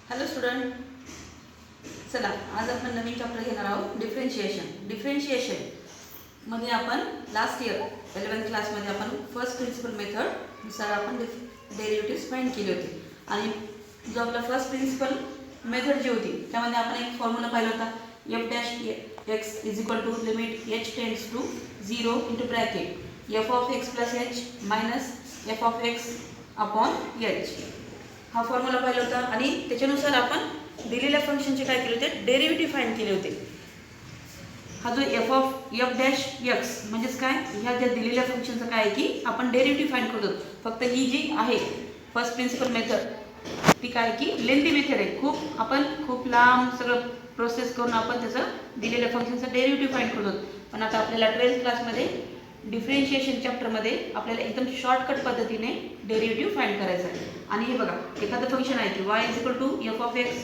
Hello student, चला आज आपण नवीन चॅप्टर घेणार आहोत डिफरेन्शिएशन मध्ये आपण लास्ट इयर 11th क्लासमध्ये आपण फर्स्ट प्रिन्सिपल मेथड नुसार आपण डेरिव्हेटिव्ह फाइंड केले होते आणि जो आपला फर्स्ट प्रिन्सिपल मेथड जी होती त्यामध्ये आपण एक फॉर्म्युला पाहिला होता f dash x is equal to limit h tends to 0 into bracket f of x plus h minus f of x upon h हा फॉर्म्युला पाहिला होता आणि त्याच्यानुसार आपण दिलेल्या फंक्शनचे काय केले होते डेरिव्हेटिव्ह फाइंड केले होते. हा जो f डॅश x म्हणजेच काय ह्या ज्या दिलेल्या फंक्शनचं काय आहे की आपण डेरिव्हेटिव्ह फाइंड करतो. फक्त ही जी आहे फर्स्ट प्रिन्सिपल मेथड ती काय की लेंथी मेथड आहे. खूप लांब सगळं प्रोसेस करून आपण त्याचं दिलेल्या फंक्शनचं डेरिव्हेटिव्ह फाइंड करतो. पण आता आपल्याला 12th क्लासमध्ये डिफरेन्शिएशन चॅप्टरमध्ये आपल्याला एकदम शॉर्टकट पद्धतीने डेरिव्हेटिव्ह फाइंड करायचा आहे. आणि हे बघा एखादं फंक्शन आहे की y is equal to F of X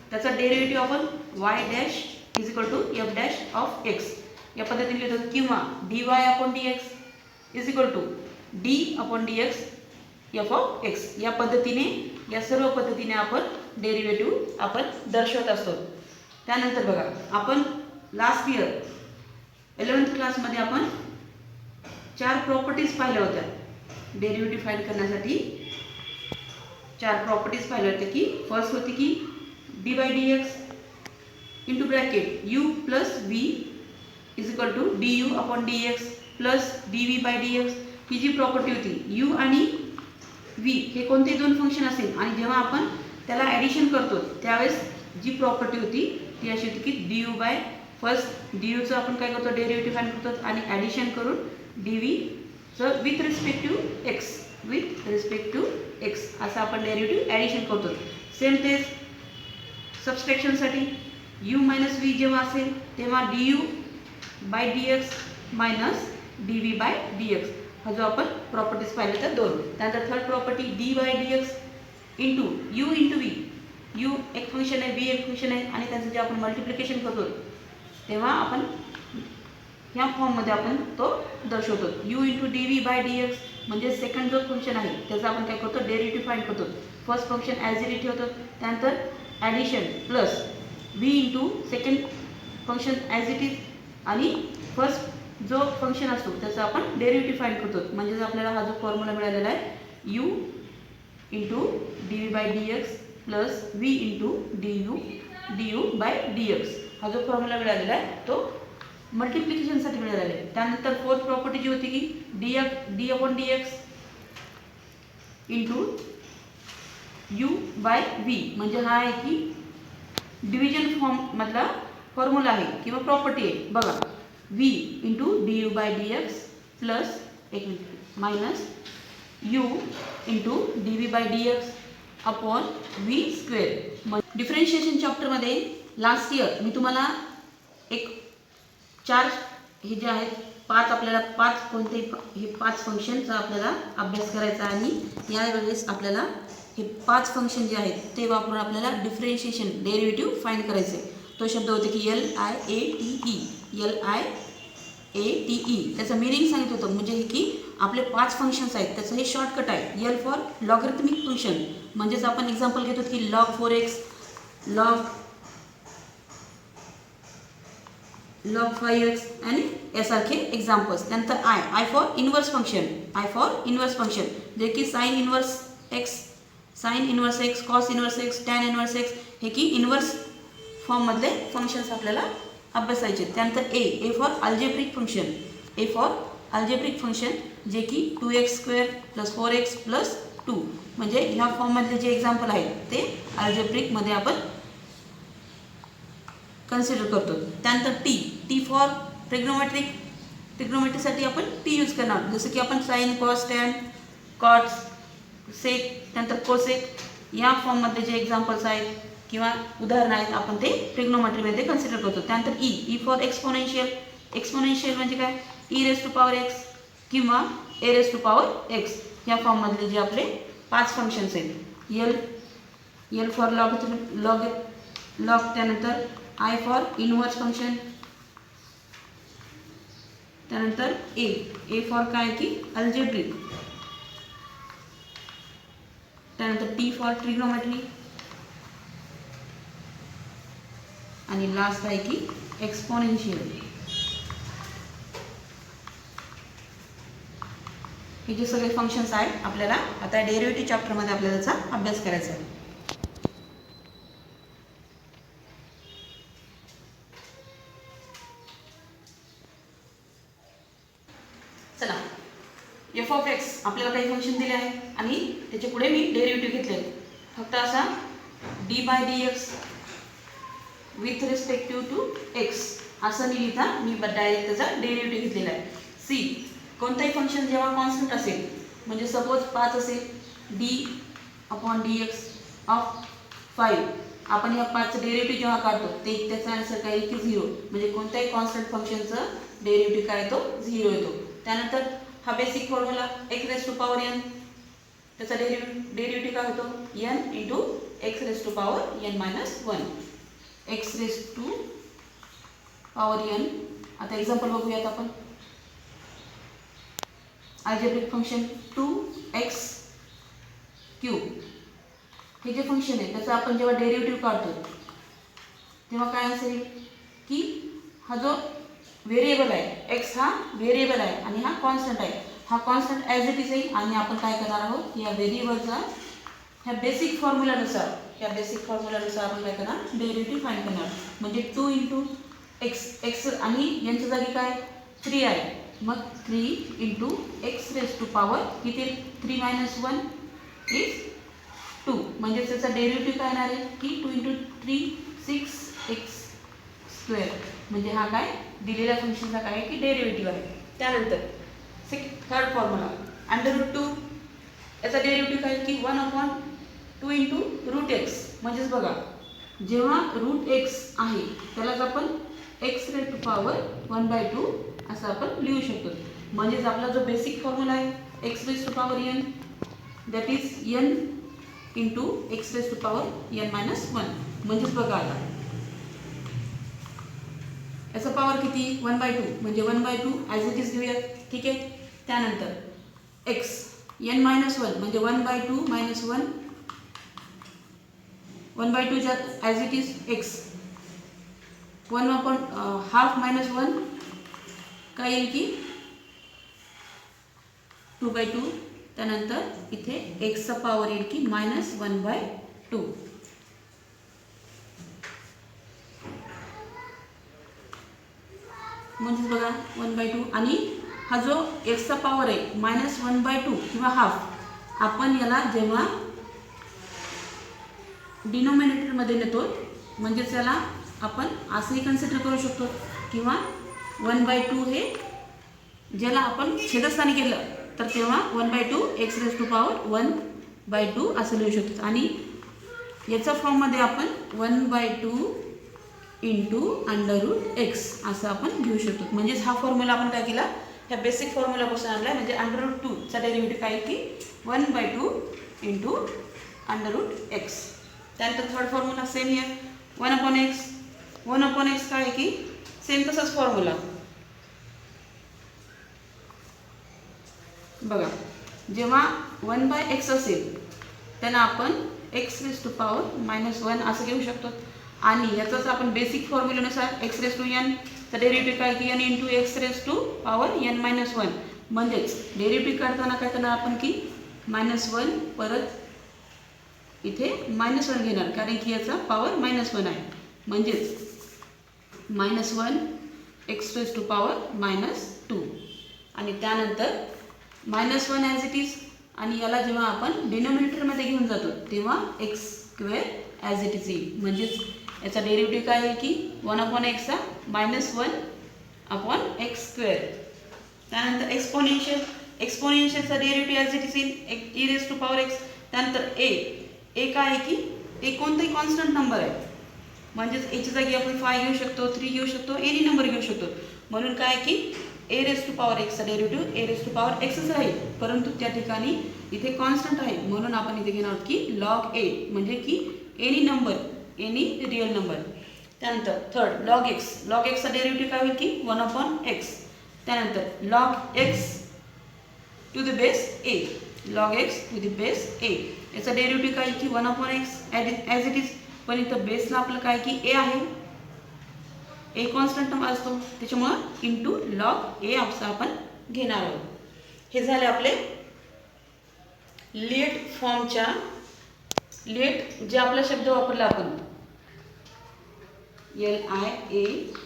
त्याचा डेरिव्हेटिव्ह आपण y dash is equal to F dash of X या पद्धतीने लिहितो किंवा dy upon dx is equal to d upon dx F of X या पद्धतीने या सर्व पद्धतीने आपण डेरिव्हेटिव्ह आपण दर्शवत असतो. त्यानंतर बघा आपण लास्ट इयर 11th क्लासमध्ये आपण 4 प्रॉपर्टीज पाहिल्या होत्या. डेरिव्हेटिव्ह फाइंड करण्यासाठी 4 प्रॉपर्टीज पाहिल्या होत्या की फर्स्ट होती की dy dx into bracket u plus v is equal to du upon dx plus dv by dx. ही जी प्रॉपर्टी होती u आणि v हे कोणते दोन फंक्शन असेल आणि जेव्हा आपण त्याला ॲडिशन करतो त्यावेळेस जी प्रॉपर्टी होती ती अशी होती की du बाय फर्स्ट duचं आपण काय करतो डेरिव्हेटिव्ह फाइंड करतो आणि ॲडिशन करून dv चं विथ रिस्पेक्ट टू x असं आपण डेरिव्हेटिव्ह ॲडिशन करतो. सेम तेच सबस्ट्रॅक्शनसाठी u मायनस v जेव्हा असेल तेव्हा du by dx minus dv by dx हा जो आपण प्रॉपर्टीज पाहिले तर दोन. त्यानंतर third property dy dx into u into v. u एक फंक्शन आहे v एक फंक्शन आहे आणि त्यांचं जे आपण मल्टिप्लिकेशन करतो तेव्हा आपण ह्या फॉर्ममध्ये आपण तो दर्शवतो. u into dv by dx म्हणजे सेकंड जो फंक्शन आहे त्याचा आपण काय करतो डेरिव्हेटिव्ह फाइंड करतो. फर्स्ट फंक्शन ॲज इट ठेवतो त्यानंतर addition plus v into second function as it is आणि फर्स्ट जो फंक्शन असतो त्याचा आपण डेरिव्हेटिव्ह फाइंड करतो. म्हणजेच आपल्याला हा जो फॉर्म्युला मिळालेला आहे u into dv by dx plus v into du by dx हा जो फॉर्म्युला मिळालेला आहे तो मल्टिप्लिकेशनसाठी मिळालेला आहे. त्यानंतर फोर्थ प्रॉपर्टी जी होती की d upon dx into u by v म्हणजे हा आहे की डिव्हिजन फॉर्म मधला फॉर्म्युला आहे किंवा प्रॉपर्टी आहे. बघा v into du by dx plus एक minute minus u into dv by dx upon v square. Differentiation चॅप्टरमध्ये लास्ट इयर मी तुम्हाला एक 4 हे जे आहेत 5 आपल्याला 5 कोणते हे 5 फंक्शनचा आपल्याला अभ्यास करायचा आणि यावेळेस आपल्याला हे 5 फंक्शन जे आहेत ते वापरून आपल्याला डिफरेन्शिएशन डेरिव्हेटिव्ह फाइंड करायचे. तो शब्द होते की LIATE त्याचं मिनिंग सांगितलं होतं. म्हणजे हे की आपले 5 फंक्शन्स आहेत त्याचं हे शॉर्टकट आहे. L फॉर लॉगरिथमिक फंक्शन म्हणजेच आपण एक्झाम्पल घेतो की log 4x log 5x आणि यासारखे एक्झाम्पल्स. त्यानंतर I फॉर इन्व्हर्स फंक्शन जे की sine inverse x cos inverse x tan inverse x हे की इन्व्हर्स फॉर्ममधले फंक्शन्स आपल्याला अभ्यासायचे. त्यानंतर ए फॉर अल्जेब्रिक फंक्शन जे की 2x² प्लस 4x प्लस 2 म्हणजे ह्या फॉर्ममधले जे एक्झाम्पल आहेत ते अल्जेब्रिकमध्ये आपण कन्सिडर करतो. त्यानंतर टी फॉर ट्रिग्नोमेट्रीसाठी आपण टी यूज करणार. जसं की आपण sine cos tan cot sec त्यानंतर कोसेक या फॉर्ममधले जे एक्झाम्पल्स आहेत किंवा उदाहरण आहेत आपण ते ट्रिग्नोमेट्रीमध्ये कन्सिडर करतो. त्यानंतर ई फॉर एक्सपोनेन्शियल म्हणजे काय e raise to power x किंवा a raise to power x या फॉर्ममधले जे आपले 5 फंक्शन्स आहेत. L फॉर लॉग त्यानंतर I फॉर इन्व्हर्स फंक्शन त्यानंतर ए फॉर काय की अल्जेब्रिक त्यानंतर टी फॉर ट्रिग्नोमेट्री आणि लास्ट आहे की एक्सपोनेन्शियल. हे जे सगळे फंक्शन्स आहेत आपल्याला आता डेरिव्हेटिव्ह चॅप्टरमध्ये आपल्याला त्याचा अभ्यास करायचा आहे. चला, एफ ऑफ एक्स आपल्याला काही फंक्शन दिले आहे आणि त्याच्या पुढे मी डेरिव्हेटिव्ह घेतले. फक्त असा D by D X with respective to X असं मी लिहिता मी डायरेक्ट त्याचा डेरिव्हेटिव्ह घेतलेला आहे. सी, कोणताही फंक्शन जेव्हा कॉन्स्टंट असेल, म्हणजे सपोज 5 असेल D upon D x of 5, आपण या 5चं डेरिव्हेटिव्ह जेव्हा काढतो ते त्याचा आन्सर काय येईल की 0. म्हणजे कोणत्याही कॉन्स्टंट फंक्शनचं डेरिव्हेटिव्ह काय येतो 0 येतो. त्यानंतर हा basic formula X raise to power N, त्याचा डेरिव्हेटिव्ह काय होतो N into x raise to power N minus 1. X raise to power N. आता एक्झाम्पल बघूयात आपण. अल्जेब्रिक फंक्शन 2x क्यूब हे जे फंक्शन आहे त्याचा आपण जेव्हा डेरिव्हेटिव्ह काढतो तेव्हा काय असेल की हा जो व्हेरिएबल आहे एक्स हा व्हेरिएबल आहे आणि हा कॉन्स्टंट आहे. हा कॉन्स्टंट ॲज इट इज येईल आणि आपण काय करणार आहोत या व्हेरिएबलचा ह्या बेसिक फॉर्म्युलानुसार आपण काय करणार डेरिव्हेटिव्ह फाइंड करणार. म्हणजे 2 इंटू एक्स आणि यांच्या जागी काय 3 आहे, मग 3 into x raise to power किती 3 मायनस 1 इज 2. म्हणजे त्याचा डेरिव्हेटिव्ह काय येणार आहे की 2 इंटू 3 6x स्क्वेअर. म्हणजे हा काय दिलेल्या फंक्शनचा काय आहे की डेरिव्हेटिव्ह आहे. त्यानंतर थर्ड फॉर्म्युला √2 याचा डेरिव्हेटिव्ह काय की 1/2 इंटू रूट एक्स. म्हणजेच बघा जेव्हा रूट एक्स आहे त्यालाच आपण एक्स रेस टू पॉवर 1/2 असं आपण लिहू शकतो. म्हणजेच आपला जो बेसिक फॉर्म्युला आहे X raise to power N that is N into x raise to power N minus 1. म्हणजेच बघा आता याचा पॉवर किती 1/2 म्हणजे 1/2 ॲज इट इज घेऊयात. ठीक आहे. त्यानंतर एक्स एन मायनस 1 म्हणजे 1/2 मायनस 1 1/2 ज्यात as it is x 1/2 minus 1 काय येईल की 2/2. त्यानंतर इथे एक्सचा पॉवर येईल की मायनस 1/2. म्हणजे बघा 1/2 आणि हा जो एक्सचा पॉवर आहे मायनस 1/2 किंवा हाफ आपण याला जेव्हा डिनोमिनेटरमध्ये नेतो म्हणजेच याला आपण असंही कन्सिडर करू शकतो किंवा 1/2 हे ज्याला आपण छेदस्थानी केलं तर तेव्हा 1/2 एक्स रेस टू पॉवर 1/2 असं लिहू शकतो. आणि याच्या फॉर्ममध्ये आपण 1/2 इंटू √x असं आपण घेऊ शकतो. म्हणजेच हा फॉर्म्युला आपण काय केला ह्या बेसिक फॉर्म्युलापासून आणला. म्हणजे √2चा डेरिव्हेटिव्ह काय की 1/2 इंटू √x. त्यानंतर थर्ड फॉर्म्युला सेम आहे 1/x काय आहे की सेम तसाच फॉर्म्युला बघा. जेव्हा 1/x असेल त्यांना आपण x raise to power minus 1 असं घेऊ शकतो. आणि याचाच आपण बेसिक फॉर्म्युलानुसार एक्स रेस टू एन चा डेरिव्हेटिव्ह काय की n into x raise to power N minus 1. म्हणजेच डेरिव्हेटिव्ह काढताना काय करणार आपण की -1 परत इथे -1 घेणार कारण की याचा पॉवर -1 आहे. म्हणजेच -1 एक्स रेस टू पॉवर -2 आणि त्यानंतर -1 ॲज इट इज. आणि याला जेव्हा आपण डिनोमिनेटरमध्ये घेऊन जातो तेव्हा x square as it is येईल. म्हणजेच याचा डेरिव्हेटिव्ह काय आहे की 1/x -1 अपॉन एक्स स्क्वेअर. त्यानंतर एक्सपोनेन्शियलचा डेरिव्हेटिव्ह ॲज इट इज येईल E raise to power X. त्यानंतर ए काय आहे की ए कोणताही कॉन्स्टंट नंबर आहे. म्हणजेच एच्या जागी आपण 5 घेऊ शकतो 3 घेऊ शकतो एनी नंबर घेऊ शकतो. म्हणून काय की ए रेस टू पॉवर एक्सचा derivative a raise to power एक्सच राहील. परंतु त्या ठिकाणी इथे कॉन्स्टंट आहे म्हणून आपण इथे घेणार आहोत की लॉग ए म्हणजे की एनी रिअल नंबर. त्यानंतर थर्ड लॉग एक्सचा डेरिव्हेटिव्ह काय होईल की 1/x. त्यानंतर log x to the base a याचा डेरिव्हेटिव्ह काय की 1/x ॲज इट इज. पण इथं बेसला आपलं काय की ए आहे ए कॉन्स्टंट असतो, त्याच्यामुळं इंटू लॉग ए असं आपण घेणार आहोत. हे झाले आपले लेट फॉर्मच्या लेट जे आपला शब्द वापरला आपण LIATE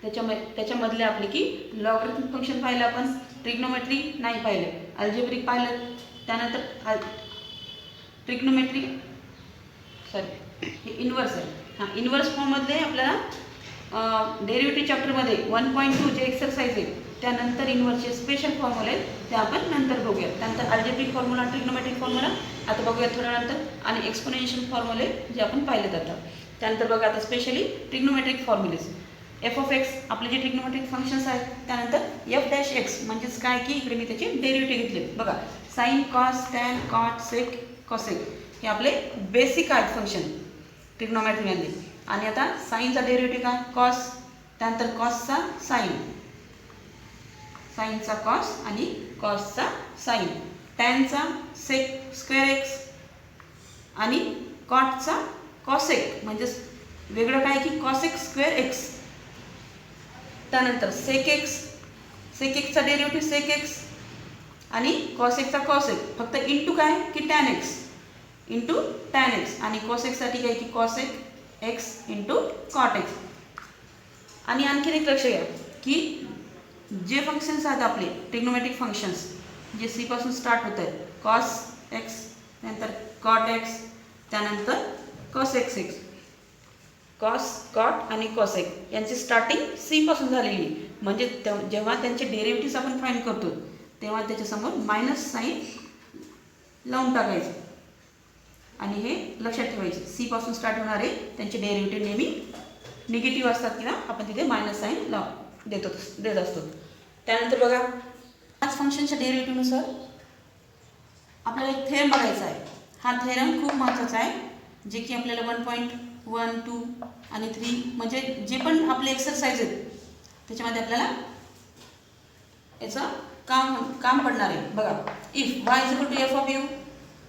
त्याच्यामधले आपले की लॉगरिथमिक फंक्शन पाहिलं आपण, ट्रिग्नोमेट्री नाही पाहिलं, अल्जेब्रिक पाहिलं, त्यानंतर ट्रिग्नोमेट्री हे इन्व्हर्स आहे. हां, इन्व्हर्स फॉर्ममधले आपल्याला डेरिव्हेटिव्ह चॅप्टरमध्ये 1.2 जे एक्सरसाइज आहे त्यानंतर इन्व्हर्सचे स्पेशल फॉर्म्युले ते आपण नंतर बघूया. त्यानंतर अल्जेब्रिक फॉर्म्युला, ट्रिग्नोमेट्रिक फॉर्म्युला आता बघूया थोड्यानंतर, आणि एक्सपोनेन्शियल फॉर्म्युले जे आपण पाहिले जातात. त्यानंतर बघा आता specially trigonometric formulas. F of x आपले जे ट्रिग्नोमेट्रिक फंक्शन्स आहेत, त्यानंतर एफ डॅश एक्स म्हणजेच काय की इकडे मी त्याचे डेरिव्हेटिव्ह घेतले. बघा साइन, कॉस, टॅन, कॉट, सेक, कॉसेक हे आपले बेसिक आहेत फंक्शन ट्रिग्नोमेट्रीमध्ये. आणि आता साईनचा डेरिव्हेटिव्ह काय, कॉस, त्यानंतर कॉसचा साईन, साईनचा कॉस आणि कॉसचा साईन, टॅनचा सेक स्क्वेअर एक्स आणि कॉटचा कॉसेक म्हणजेच वेगळं काय की कॉसेक स्क्वेअर एक्स. त्यानंतर सेक एक्स, सेक एक्सचा डेरिव्हेटिव्ह सेक एक्स आणि कॉसेकचा कॉसेक, फक्त इंटू काय की tan X, into tan X, आणि कॉसेकसाठी काय की cosec X into cot X. आणि आणखीन एक लक्ष घ्या की जे फंक्शन्स आहेत आपले ट्रिग्नोमेट्रिक फंक्शन्स जे सी पासून स्टार्ट होत आहेत, कॉस एक्स, त्यानंतर कॉट एक्स, त्यानंतर cos X X, cos, cot आणि कॉसेक यांची स्टार्टिंग सी पासून झालेली, म्हणजे जेव्हा त्यांचे डेरिव्हेटिव्स आपण फाइंड करतो तेव्हा त्याच्यासमोर मायनस साईन लावून टाकायचं. आणि हे लक्षात ठेवायचे, सी पासून स्टार्ट होणारे त्यांचे डेरिव्हेटिव्ह नेहमी निगेटिव्ह असतात किंवा आपण तिथे मायनस साईन देत असतो. त्यानंतर बघा पाच फंक्शनच्या डेरिव्हेटिव्हनुसार आपल्याला एक थेरम बघायचा आहे. हा थेरम खूप महत्त्वाचा आहे, जे की आपल्याला 1.1, 2 आणि 3 म्हणजे जे पण आपले एक्सरसाइज आहेत त्याच्यामध्ये आपल्याला याचं काम पडणार आहे. बघा if y is equal to F of u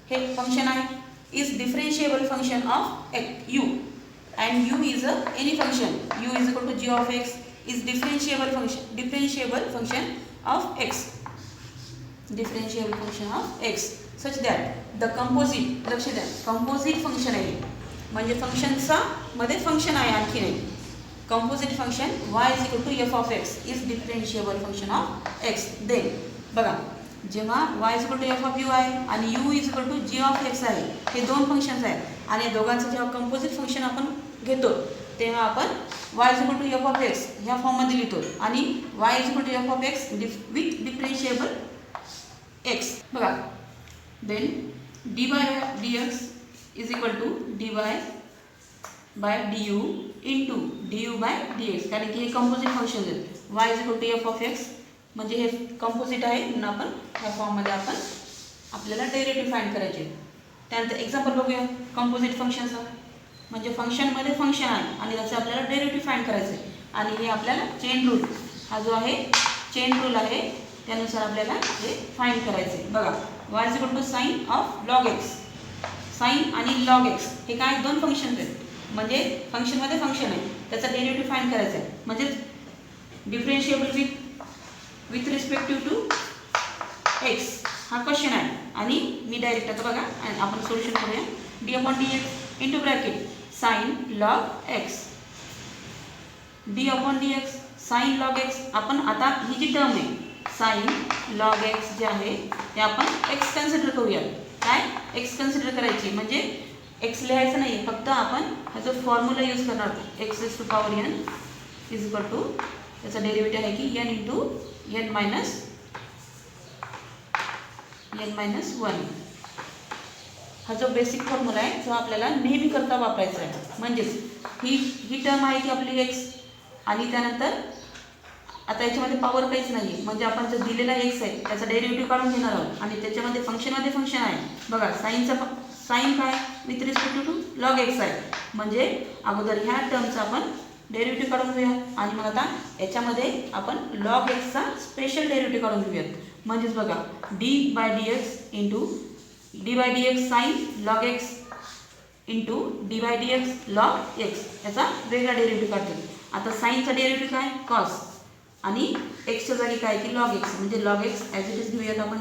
हे फंक्शन आहे, is differentiable function of u and u is any function, u is equal to g of x is differentiable function of x, differentiable function of x such that the composite, लक्ष द्या composite function आहे म्हणजे फंक्शनचा मध्ये function आहे आणखी नाही, composite function y is equal to f of x is differentiable function of x. then बघा जेव्हा y is equal to f of u आहे आणि u is equal to g of x आहे, हे दोन फंक्शन्स आहेत आणि दोघांचं जेव्हा कंपोजिट फंक्शन आपण घेतो तेव्हा आपण y is equal to f of x ह्या फॉर्ममध्ये लिहितो आणि y is equal to f of x with differentiable x. बघा then dy dx is equal to dy by du into du by dx, कारण की हे कंपोजिट फंक्शन आहे. y is equal to f of x म्हणजे हे composite आहे म्हणून आपण ह्या फॉर्ममध्ये आपण आपल्याला डेरिव्हेटिव्ह फाइंड करायचे. त्यानंतर एक्झाम्पल बघूया कंपोजिट फंक्शनचा, म्हणजे फंक्शनमध्ये फंक्शन आहे आणि त्याचं आपल्याला डेरिव्हेटिव्ह फाइंड करायचं आहे. आणि हे आपल्याला चेन रूल, हा जो आहे चेन रूल आहे त्यानुसार आपल्याला हे फाइंड करायचं आहे. बघा y is equal to sine of log X, sine आणि लॉग एक्स हे काय दोन फंक्शन्स आहेत, म्हणजे फंक्शनमध्ये फंक्शन आहे त्याचा डेरिव्हेटिव्ह फाइंड करायचा आहे, म्हणजे डिफरेन्शिएबल विथ रिस्पेक्टिव्ह टू एक्स हा क्वेश्चन आहे. आणि मी डायरेक्ट आता बघा आपण सोल्युशन करूया. D upon D X into bracket sign log x, D upon D x sign log x. आपण आता ही जी टर्म आहे साइन लॉग एक्स जे आहे ते आपण एक्स कन्सिडर करूया. काय एक्स कन्सिडर करायची म्हणजे एक्स लिहायचं नाही, फक्त आपण हा जो फॉर्म्युला यूज करणार X is to power N is equal to त्याचा डेरिव्हेटिव्ह आहे की एन इंटू एन मायनस 1. हा जो बेसिक फॉर्म्युला आहे जो आपल्याला नेहमी करता वापरायचा आहे. म्हणजेच ही टर्म आहे की आपली एक्स आणि त्यानंतर आता याच्यामध्ये पॉवर काहीच नाही आहे, म्हणजे आपण जो दिलेला एक्स आहे त्याचा डेरिव्हेटिव्ह काढून घेणार आहोत आणि त्याच्यामध्ये फंक्शनमध्ये फंक्शन आहे. बघा साईन काय with respect to log X आहे, म्हणजे अगोदर ह्या टर्मचा आपण डेरिव्हेटिव्ह काढून घेऊया आणि मग आता याच्यामध्ये आपण लॉग एक्सचा स्पेशल डेरिव्हेटिव्ह काढून घेऊयात. म्हणजेच बघा D by D X into D by D X sine log X into D by D X log X, याचा वेगळा डेरिव्हेटिव्ह काढतो. आता साईनचा डेरिव्हेटिव्ह काय, कॉस, आणि एक्सच्या जागी काय की लॉग एक्स, म्हणजे log x as it is घेऊयात आपण.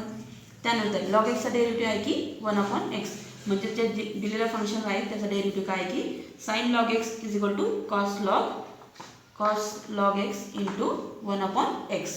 त्यानंतर लॉग एक्सचा डेरिव्हेटिव्ह आहे की 1/x, म्हणजे जे दिलेलं फंक्शन आहे त्याचा डेरिव्हेटिव्ह काय आहे की sine log X is equal to cos log X into 1/x.